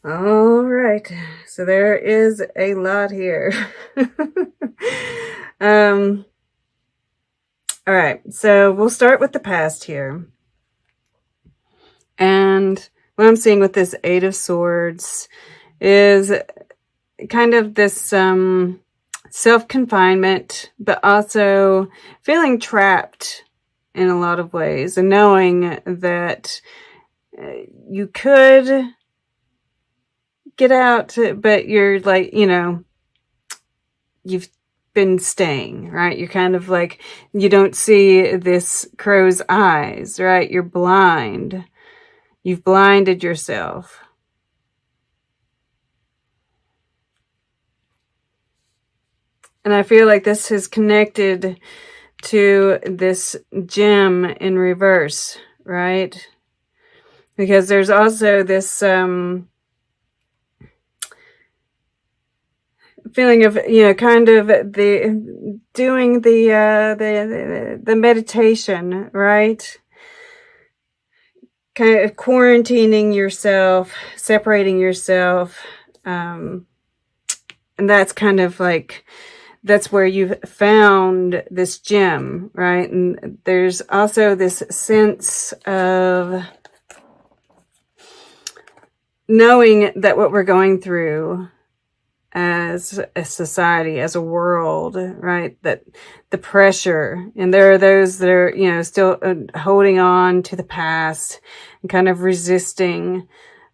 All right. So there is a lot here. um, all right. So we'll start with the past here. And what I'm seeing with this Eight of Swords is kind of this self-confinement, but also feeling trapped in a lot of ways, and knowing that you could get out, but you're like, you've been staying, right? You're kind of like, you don't see this crow's eyes, right? You're blind. You've blinded yourself. And I feel like this is connected to this gem in reverse, right? Because there's also this feeling of, kind of the doing the meditation, right? Kind of quarantining yourself, separating yourself, and that's kind of like, that's where you've found this gem, right? And there's also this sense of knowing that what we're going through as a society, as a world, right? That the pressure, and there are those that are, still holding on to the past and kind of resisting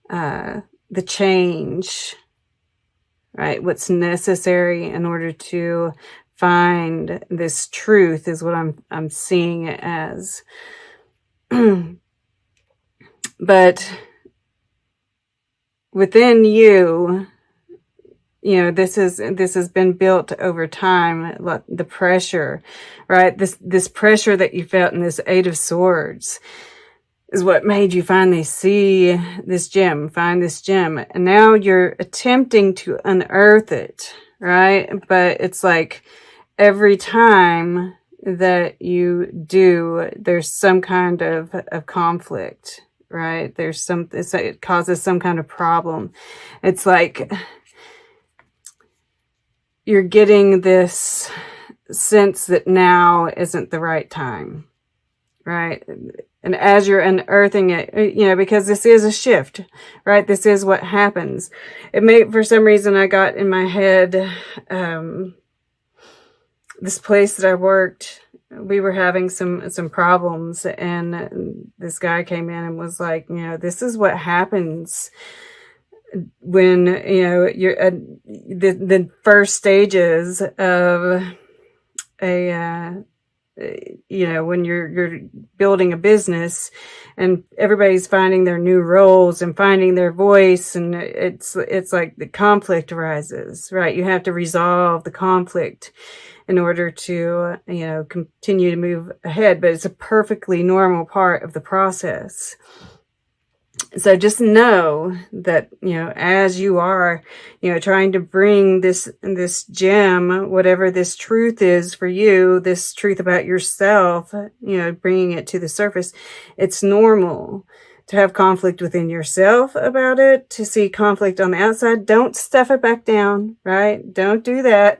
the change, right? What's necessary in order to find this truth is what I'm seeing it as. But within you, this has been built over time. The pressure, right? This pressure that you felt in this Eight of Swords is what made you finally see this gem, find this gem. And now you're attempting to unearth it, right? But it's like every time that you do, there's some kind of conflict, right? It causes some kind of problem. It's like you're getting this sense that now isn't the right time, right? And as you're unearthing it, because this is a shift, right? This is what happens. For some reason, I got in my head, this place that I worked, we were having some problems, and this guy came in and was like, this is what happens when, you're the first stages of when you're building a business and everybody's finding their new roles and finding their voice, and it's like the conflict arises, right? You have to resolve the conflict in order to, continue to move ahead, but it's a perfectly normal part of the process. So just know that, as you are, trying to bring this gem, whatever this truth is for you, this truth about yourself, bringing it to the surface, it's normal to have conflict within yourself about it, to see conflict on the outside. Don't stuff it back down, right? Don't do that.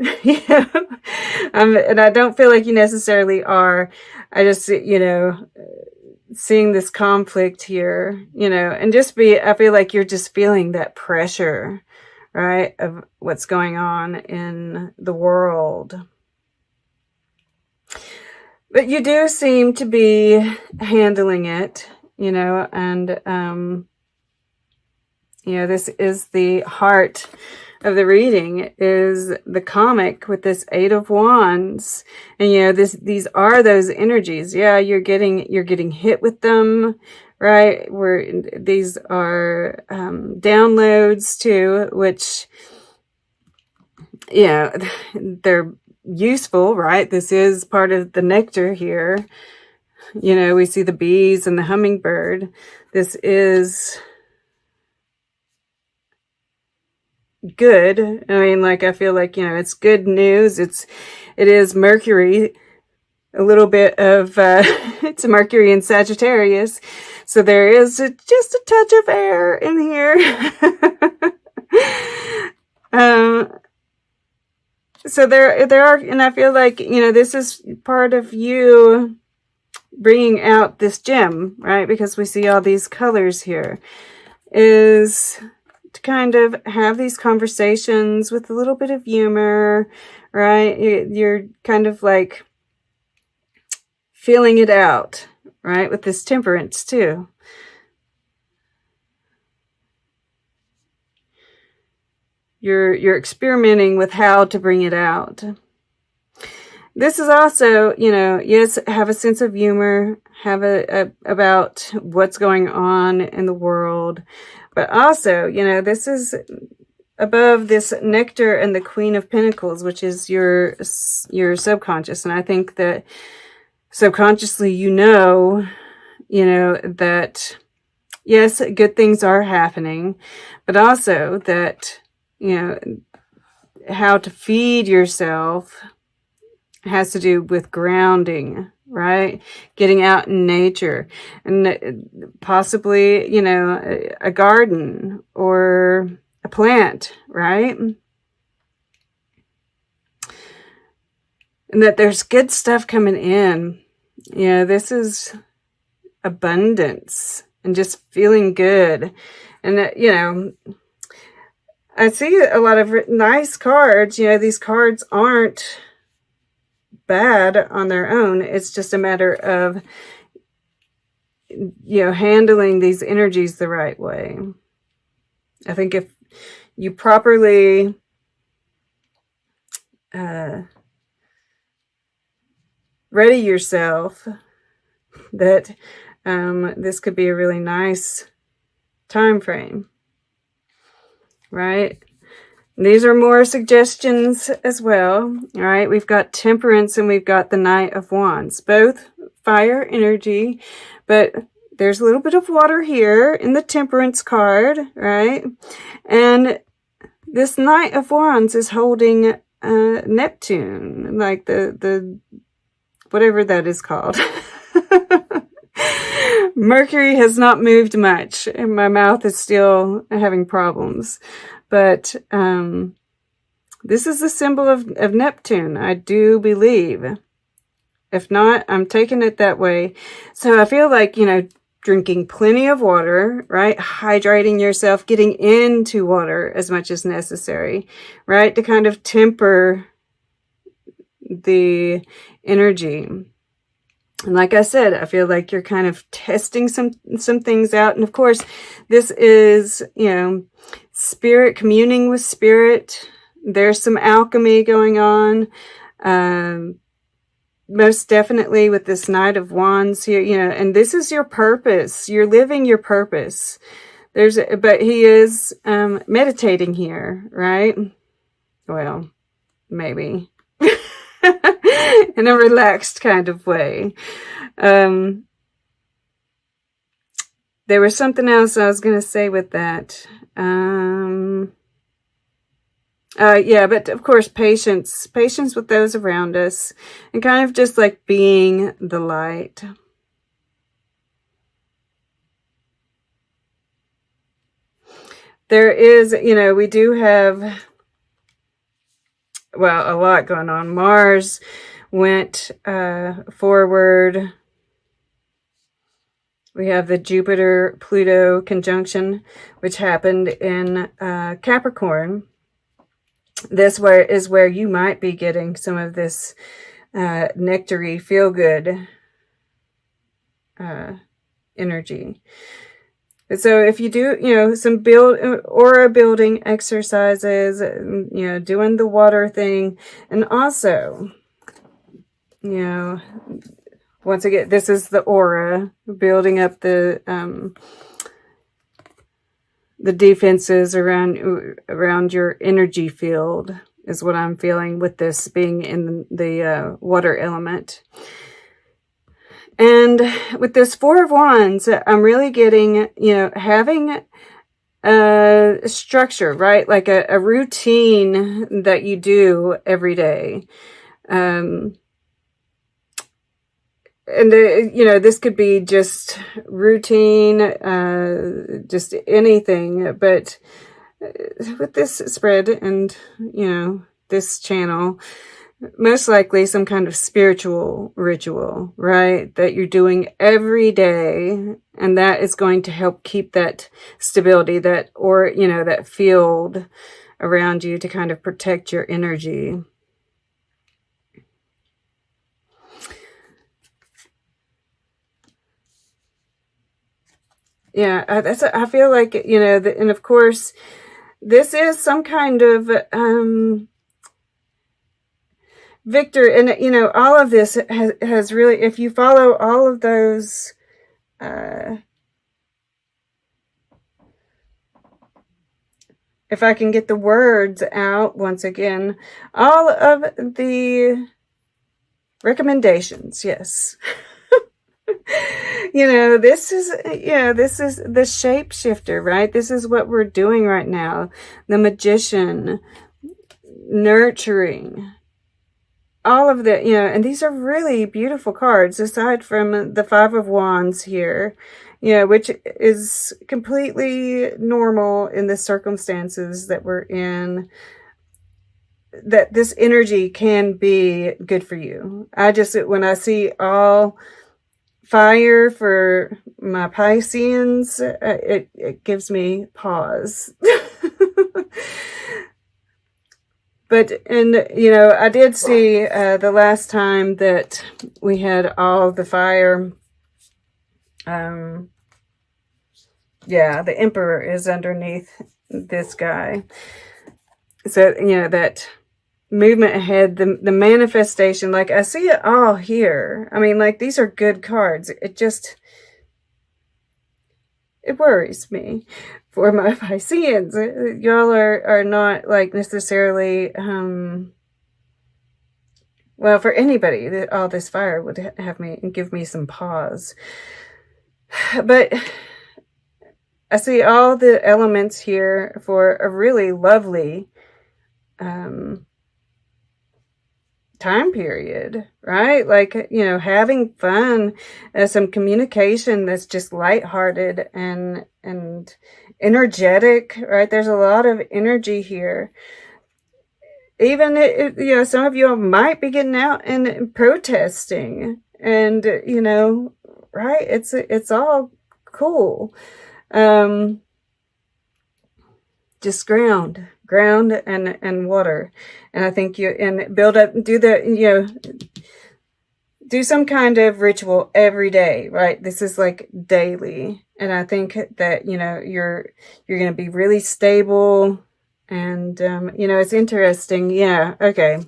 And I don't feel like you necessarily are. I just, seeing this conflict here, and I feel like you're just feeling that pressure, right, of what's going on in the world. But you do seem to be handling it, and, this is the heart of the reading, is the comic with this Eight of Wands. And these are those energies. Yeah, you're getting hit with them, right? These are downloads too, which, they're useful, right? This is part of the nectar here. We see the bees and the hummingbird. This is good. I mean, I feel like, it's good news. It is Mercury a little bit of, it's Mercury in Sagittarius. So there is just a touch of air in here. So there are, and I feel like, this is part of you bringing out this gem, right? Because we see all these colors here, is to kind of have these conversations with a little bit of humor, right? You're kind of like feeling it out, right? With this temperance too. You're experimenting with how to bring it out. This is also, yes, have a sense of humor, have about what's going on in the world, but also, this is above this nectar and the Queen of Pentacles, which is your subconscious. And I think that subconsciously, that yes, good things are happening, but also that, how to feed yourself has to do with grounding, right? Getting out in nature, and possibly, a garden or a plant, right? And that there's good stuff coming in. This is abundance and just feeling good. And, I see a lot of nice cards. These cards aren't bad on their own. It's just a matter of, handling these energies the right way. I think if you properly ready yourself, that this could be a really nice time frame, right? These are more suggestions as well. All right, we've got Temperance and we've got the Knight of Wands, both fire energy, but there's a little bit of water here in the Temperance card, right? And this Knight of Wands is holding Neptune, like the whatever that is called. Mercury has not moved much, and my mouth is still having problems. But this is the symbol of Neptune, I do believe. If not, I'm taking it that way. So I feel like, drinking plenty of water, right? Hydrating yourself, getting into water as much as necessary, right? To kind of temper the energy. And like I said, I feel like you're kind of testing some things out. And of course, this is, spirit, communing with spirit. There's some alchemy going on. Most definitely with this Knight of Wands here, and this is your purpose. You're living your purpose. But he is meditating here, right? Well, maybe. In a relaxed kind of way. There was something else I was going to say with that. Yeah, but of course, patience with those around us, and kind of just like being the light. There is, we do have, well, a lot going on. Mars went forward. We have the Jupiter-Pluto conjunction, which happened in Capricorn. This is where you might be getting some of this nectary, feel-good energy. So if you do, some aura building exercises, doing the water thing, and also, once again, this is the aura, building up the defenses around your energy field is what I'm feeling with this being in the water element. And with this Four of Wands, I'm really getting, having a structure, right? Like a routine that you do every day. and you know, this could be just routine, just anything, but with this spread and, you know, this channel, most likely some kind of spiritual ritual, right? That you're doing every day. And that is going to help keep that stability, that, or, you know, that field around you to kind of protect your energy. Yeah, I feel like, you know, and of course, this is some kind of, Victor, and you know, all of this has really, if you follow all of those, if I can get the words out once again, all of the recommendations, yes. You know, this is the shapeshifter, right? This is what we're doing right now. The magician, nurturing, all of the, you know, and these are really beautiful cards, aside from the Five of Wands here, you know, which is completely normal in the circumstances that we're in, that this energy can be good for you. When I see all fire for my Pisceans, it gives me pause. But, and, you know, I did see the last time that we had all the fire, yeah, the Emperor is underneath this guy. So, you know, that movement ahead, the manifestation, like I see it all here. I mean, like, these are good cards. It worries me for my Pisceans. Y'all are not like necessarily, well, for anybody, all this fire would have me and give me some pause. But I see all the elements here for a really lovely time period, right? Like, you know, having fun, some communication that's just lighthearted and energetic, right? There's a lot of energy here. Even, you know, some of you might be getting out and protesting, and, you know, right? It's all cool. Just ground and water. And I think build up, do some kind of ritual every day, right? This is like daily. And I think that, you know, you're going to be really stable. And, you know, it's interesting. Yeah. Okay.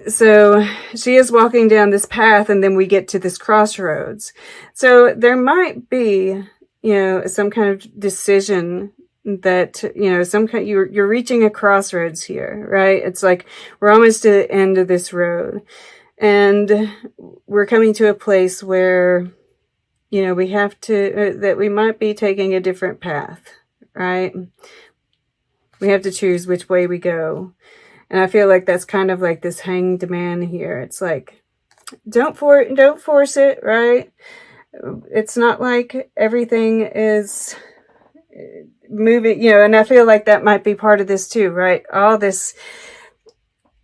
So she is walking down this path, and then we get to this crossroads. So there might be, you know, some kind of decision that, you know, you're reaching a crossroads here, right? It's like we're almost to the end of this road, and we're coming to a place where, you know, we have to, that we might be taking a different path, right? We have to choose which way we go. And I feel like that's kind of like this hanged man here. It's like, don't force it, right? It's not like everything is moving, you know, and I feel like that might be part of this too, right? All this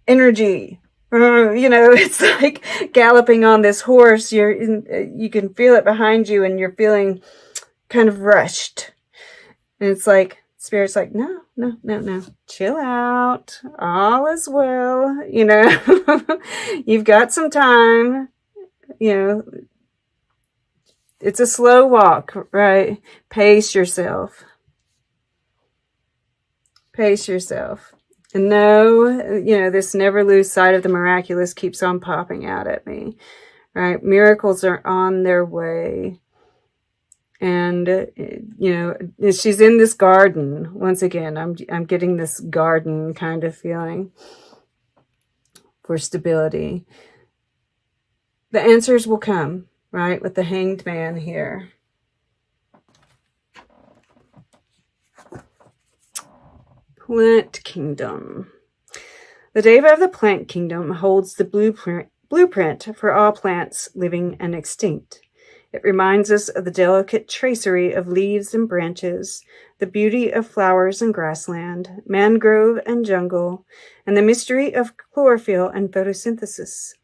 energy, you know, it's like galloping on this horse. You can feel it behind you, and you're feeling kind of rushed. And it's like, Spirit's like, no, chill out. All is well. You know, you've got some time. You know, it's a slow walk, right? Pace yourself. Pace yourself. And no, you know, this never lose sight of the miraculous keeps on popping out at me, right? Miracles are on their way. And, you know, she's in this garden. Once again, I'm getting this garden kind of feeling for stability. The answers will come, right? With the hanged man here. Plant Kingdom. The Deva of the Plant Kingdom holds the blueprint for all plants living and extinct. It reminds us of the delicate tracery of leaves and branches, the beauty of flowers and grassland, mangrove and jungle, and the mystery of chlorophyll and photosynthesis.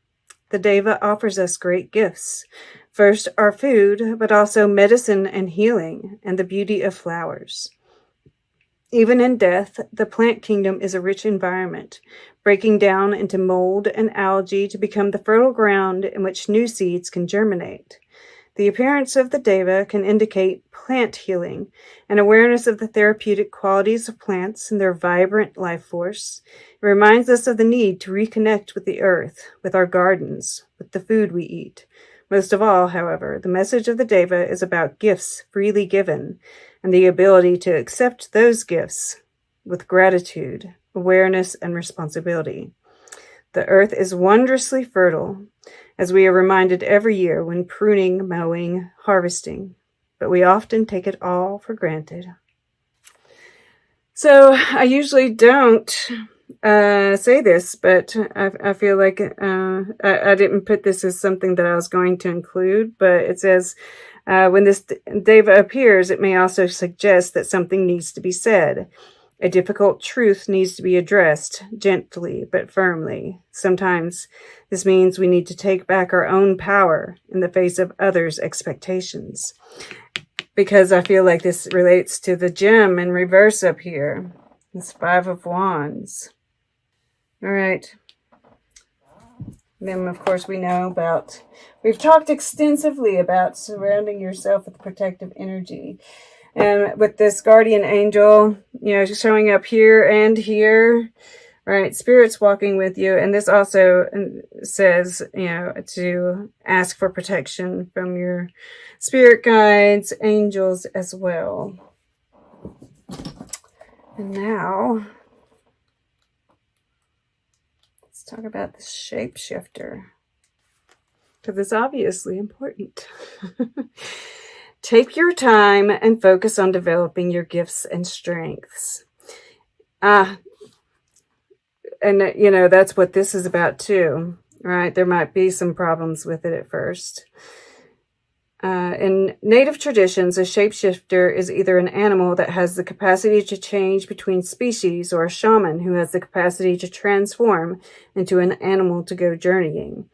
The Deva offers us great gifts. First, our food, but also medicine and healing, and the beauty of flowers. Even in death, the plant kingdom is a rich environment, breaking down into mold and algae to become the fertile ground in which new seeds can germinate. The appearance of the Deva can indicate plant healing, an awareness of the therapeutic qualities of plants and their vibrant life force. It reminds us of the need to reconnect with the earth, with our gardens, with the food we eat. Most of all, however, the message of the Deva is about gifts freely given and the ability to accept those gifts with gratitude, awareness, and responsibility. The earth is wondrously fertile, as we are reminded every year when pruning, mowing, harvesting, but we often take it all for granted. So I usually don't say this, but I feel like I didn't put this as something that I was going to include, but it says, when this Deva appears, it may also suggest that something needs to be said. A difficult truth needs to be addressed gently but firmly. Sometimes this means we need to take back our own power in the face of others' expectations. Because I feel like this relates to the gem in reverse up here. It's 5 of Wands. All right. Then, of course, we've talked extensively about surrounding yourself with protective energy. And with this guardian angel, showing up here and here, right? Spirit's walking with you. And this also says, to ask for protection from your spirit guides, angels as well. And now, let's talk about the shapeshifter, because it's obviously important. Take your time and focus on developing your gifts and strengths. And, that's what this is about too, right? There might be some problems with it at first. In native traditions, a shapeshifter is either an animal that has the capacity to change between species or a shaman who has the capacity to transform into an animal to go journeying.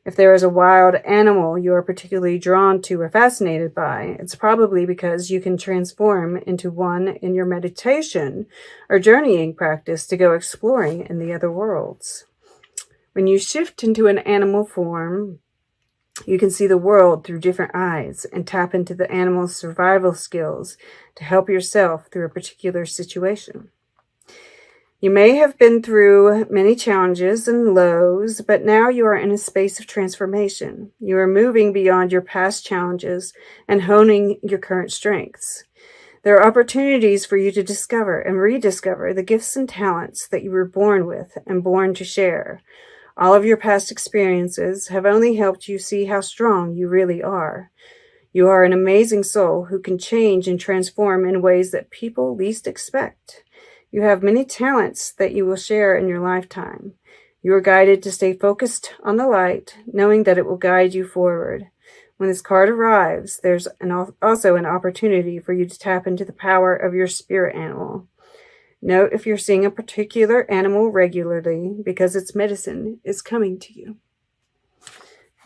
If there is a wild animal you are particularly drawn to or fascinated by, it's probably because you can transform into one in your meditation or journeying practice to go exploring in the other worlds. When you shift into an animal form, you can see the world through different eyes and tap into the animal's survival skills to help yourself through a particular situation. You may have been through many challenges and lows, but now you are in a space of transformation. You are moving beyond your past challenges and honing your current strengths. There are opportunities for you to discover and rediscover the gifts and talents that you were born with and born to share. All of your past experiences have only helped you see how strong you really are. You are an amazing soul who can change and transform in ways that people least expect. You have many talents that you will share in your lifetime. You are guided to stay focused on the light, knowing that it will guide you forward. When this card arrives, there's also an opportunity for you to tap into the power of your spirit animal. Note if you're seeing a particular animal regularly, because its medicine is coming to you.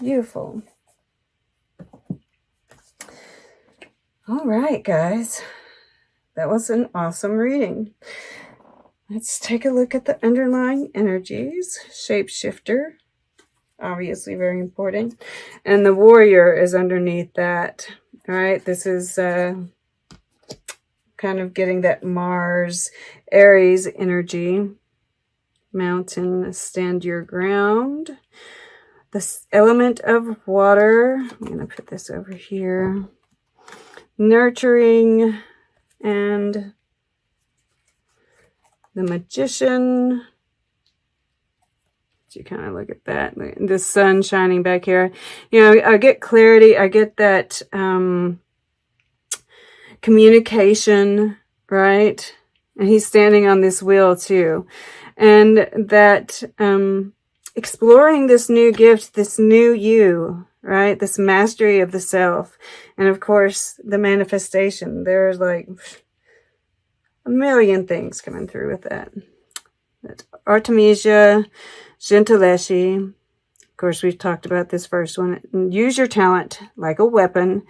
Beautiful. All right, guys. That was an awesome reading. Let's take a look at the underlying energies. Shapeshifter, obviously very important. And the warrior is underneath that. All right, this is kind of getting that Mars, Aries energy. Mountain, stand your ground. The element of water. I'm going to put this over here. Nurturing. And the Magician. You kind of look at that. The sun shining back here. I get clarity. I get that communication, right? And he's standing on this wheel too. And that exploring this new gift, this new you, right? This mastery of the self. And of course, the manifestation. There's like a million things coming through with that. That's Artemisia Gentileschi. Of course, we've talked about this first one. Use your talent like a weapon.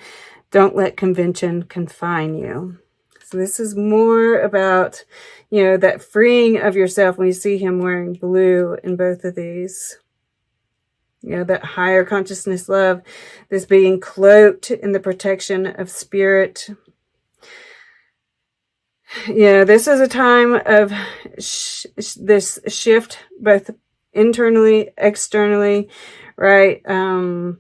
Don't let convention confine you. So this is more about, you know, that freeing of yourself when you see him wearing blue in both of these. You know, that higher consciousness love, this being cloaked in the protection of spirit. Yeah, this is a time of this shift, both internally, externally, right? And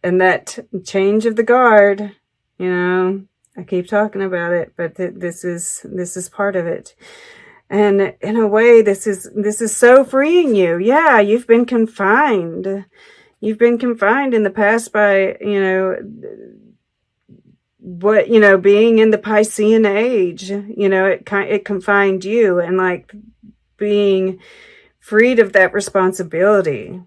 that change of the guard, you know, I keep talking about it, but this is part of it. And in a way, this is so freeing you. Yeah, you've been confined. You've been confined in the past by, you know, what, you know, being in the Piscean age, you know, it confined you, and like being freed of that responsibility,